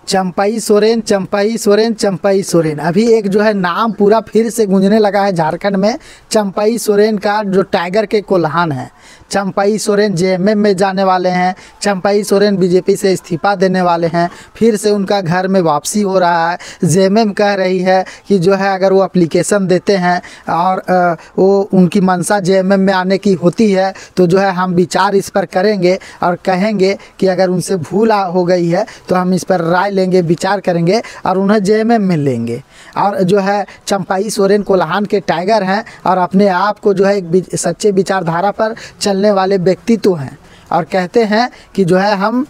चंपई सोरेन, चंपई सोरेन, चंपई सोरेन। अभी एक जो है नाम पूरा फिर से गूंजने लगा है झारखंड में। चंपई सोरेन का जो टाइगर के कोल्हान है। चंपई सोरेन जेएमएम में जाने वाले हैं। चंपई सोरेन बीजेपी से इस्तीफा देने वाले हैं। फिर से उनका घर में वापसी हो रहा है। जेएमएम कह रही है कि जो है अगर वो एप्लीकेशन देते हैं और वो उनकी मंशा जेएमएम में आने की होती है तो जो है हम विचार इस पर करेंगे और कहेंगे कि अगर उनसे भूल हो गई है तो हम इस पर राय लेंगे, विचार करेंगे और उन्हें जेएमएम में लेंगे। और जो है चंपई सोरेन कोल्हान के टाइगर हैं और अपने आप को जो है एक सच्चे विचारधारा पर चलने वाले व्यक्तित्व हैं और कहते हैं कि जो है हम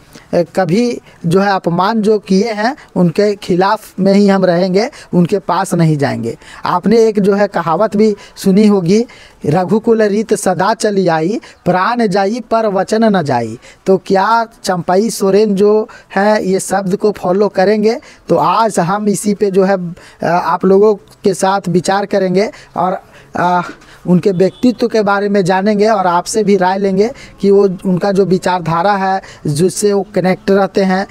कभी जो है अपमान जो किए हैं उनके खिलाफ में ही हम रहेंगे, उनके पास नहीं जाएंगे। आपने एक जो है कहावत भी सुनी होगी, रघुकुल रीत सदा चली आई, प्राण जाई पर वचन न जाई। तो क्या चंपई सोरेन जो है ये शब्द को फॉलो करेंगे? तो आज हम इसी पे जो है आप लोगों के साथ विचार करेंगे और उनके व्यक्तित्व के बारे में जानेंगे और आपसे भी राय लेंगे कि वो उनका जो विचारधारा है जिससे वो कनेक्ट रहते हैं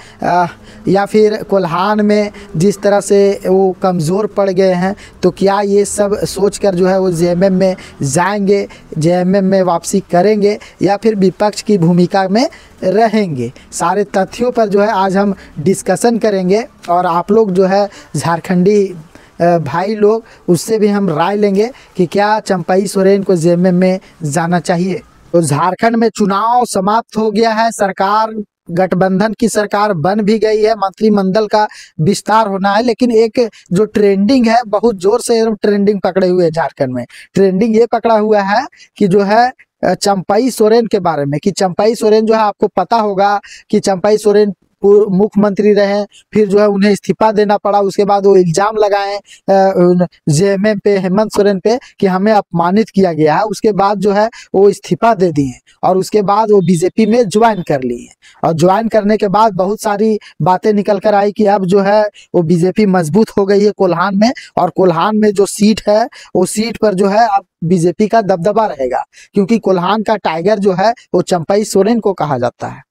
या फिर कोल्हान में जिस तरह से वो कमज़ोर पड़ गए हैं, तो क्या ये सब सोचकर जो है वो जेएमएम में जाएंगे, जेएमएम में वापसी करेंगे या फिर विपक्ष की भूमिका में रहेंगे। सारे तथ्यों पर जो है आज हम डिस्कशन करेंगे और आप लोग जो है झारखंडी भाई लोग उससे भी हम राय लेंगे कि क्या चंपई सोरेन को जेएमएम में जाना चाहिए। तो झारखंड में चुनाव समाप्त हो गया है, सरकार गठबंधन की सरकार बन भी गई है, मंत्रिमंडल का विस्तार होना है। लेकिन एक जो ट्रेंडिंग है, बहुत जोर से ट्रेंडिंग पकड़े हुए झारखंड में, ट्रेंडिंग ये पकड़ा हुआ है कि जो है चंपई सोरेन के बारे में, कि चंपई सोरेन जो है आपको पता होगा कि चंपई सोरेन मुख्यमंत्री रहे, फिर जो है उन्हें इस्तीफा देना पड़ा। उसके बाद वो इल्जाम लगाए जेएमएम पे, हेमंत सोरेन पे कि हमें अपमानित किया गया है। उसके बाद जो है वो इस्तीफा दे दिए और उसके बाद वो बीजेपी में ज्वाइन कर लिए और ज्वाइन करने के बाद बहुत सारी बातें निकल कर आई कि अब जो है वो बीजेपी मजबूत हो गई है कोल्हान में, और कोल्हान में जो सीट है वो सीट पर जो है अब बीजेपी का दबदबा रहेगा, क्योंकि कोल्हान का टाइगर जो है वो चंपई सोरेन को कहा जाता है।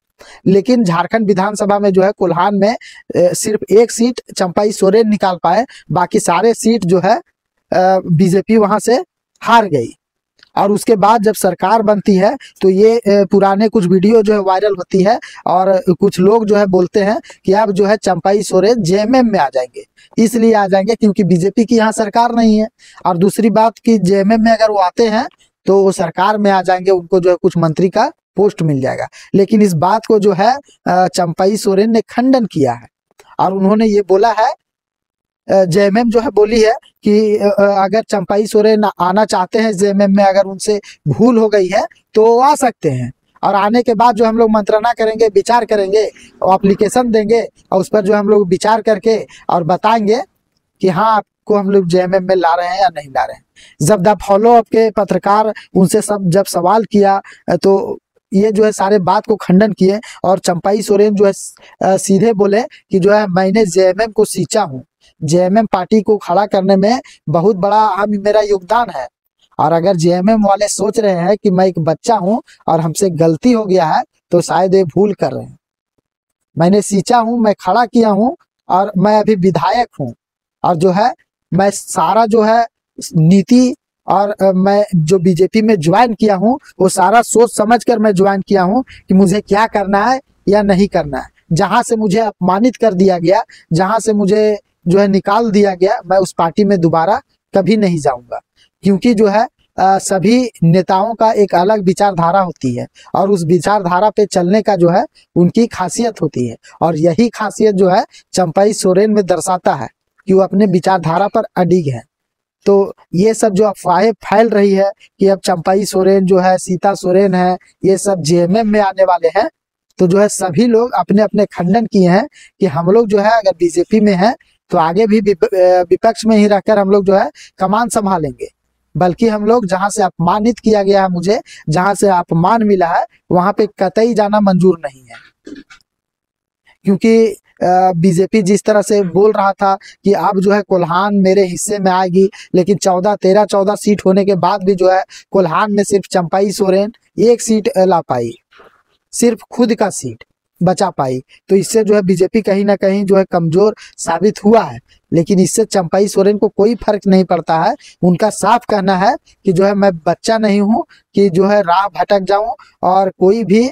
लेकिन झारखंड विधानसभा में जो है कोल्हान में सिर्फ एक सीट चंपई सोरेन निकाल पाए, बाकी सारे सीट जो है बीजेपी वहां से हार गई। और उसके बाद जब सरकार बनती है तो ये पुराने कुछ वीडियो जो है वायरल होती है और कुछ लोग जो है बोलते हैं कि अब जो है चंपई सोरेन जेएमएम में आ जाएंगे। इसलिए आ जाएंगे क्योंकि बीजेपी की यहाँ सरकार नहीं है, और दूसरी बात कि जेएमएम में अगर वो आते हैं तो वो सरकार में आ जाएंगे, उनको जो है कुछ मंत्री का पोस्ट मिल जाएगा। लेकिन इस बात को जो है चंपई सोरेन ने खंडन किया है और उन्होंने ये बोला है, जेएमएम जो है बोली है कि अगर चंपई सोरेन आना चाहते हैं जेएमएम में, अगर उनसे भूल हो गई है तो वो आ सकते हैं, और आने के बाद जो हम लोग मंत्रणा करेंगे, विचार करेंगे और एप्लीकेशन देंगे और उस पर जो हम लोग विचार करके और बताएंगे कि हाँ आपको हम लोग जेएमएम में ला रहे हैं या नहीं ला रहे हैं। जब द फॉलो अप के पत्रकार उनसे सब जब सवाल किया तो ये जो है सारे बात को खंडन किए और चंपई सोरेन जो है सीधे बोले कि जो है मैंने जेएमएम को सींचा हूँ, जेएमएम पार्टी को खड़ा करने में बहुत बड़ा अहम मेरा योगदान है, और अगर जेएमएम वाले सोच रहे हैं कि मैं एक बच्चा हूँ और हमसे गलती हो गया है तो शायद ये भूल कर रहे हैं। मैंने सींचा हूँ, मैं खड़ा किया हूँ और मैं अभी विधायक हूँ, और जो है मैं सारा जो है नीति और मैं जो बीजेपी में ज्वाइन किया हूँ वो सारा सोच समझ कर मैं ज्वाइन किया हूँ कि मुझे क्या करना है या नहीं करना है। जहाँ से मुझे अपमानित कर दिया गया, जहाँ से मुझे जो है निकाल दिया गया, मैं उस पार्टी में दोबारा कभी नहीं जाऊंगा, क्योंकि जो है सभी नेताओं का एक अलग विचारधारा होती है और उस विचारधारा पे चलने का जो है उनकी खासियत होती है, और यही खासियत जो है चंपई सोरेन में दर्शाता है कि वो अपने विचारधारा पर अडिग है। तो ये सब जो अफवाहें फैल रही है कि अब चंपई सोरेन जो है, सीता सोरेन है, ये सब जेएमएम में आने वाले हैं, तो जो है सभी लोग अपने अपने खंडन किए हैं कि हम लोग जो है अगर बीजेपी में है तो आगे भी विपक्ष में ही रहकर हम लोग जो है कमान संभालेंगे, बल्कि हम लोग जहां से अपमानित किया गया है, मुझे जहां से अपमान मिला है वहां पे कतई जाना मंजूर नहीं है। क्योंकि बीजेपी जिस तरह से बोल रहा था कि अब जो है कोल्हान मेरे हिस्से में आएगी, लेकिन 13-14 सीट होने के बाद भी जो है कोल्हान में सिर्फ चंपई सोरेन एक सीट ला पाई, सिर्फ खुद का सीट। बचा पाई। तो इससे जो है बीजेपी कहीं ना कहीं जो है कमजोर साबित हुआ है, लेकिन इससे चंपाई सोरेन को कोई फर्क नहीं पड़ता है। उनका साफ कहना है कि जो है मैं बच्चा नहीं हूं कि जो है राह भटक जाऊं और कोई भी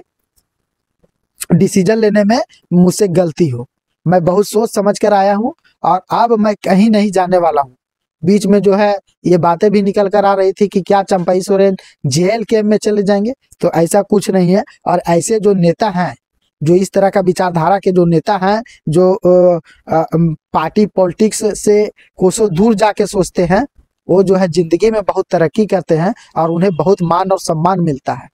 डिसीजन लेने में मुझसे गलती हो। मैं बहुत सोच समझ कर आया हूं और अब मैं कहीं नहीं जाने वाला हूं। बीच में जो है ये बातें भी निकल कर आ रही थी कि क्या चंपाई सोरेन जेल कैंप में चले जाएंगे, तो ऐसा कुछ नहीं है। और ऐसे जो नेता हैं, जो इस तरह का विचारधारा के जो नेता हैं, जो पार्टी पॉलिटिक्स से कोसों दूर जाके सोचते हैं, वो जो है जिंदगी में बहुत तरक्की करते हैं और उन्हें बहुत मान और सम्मान मिलता है।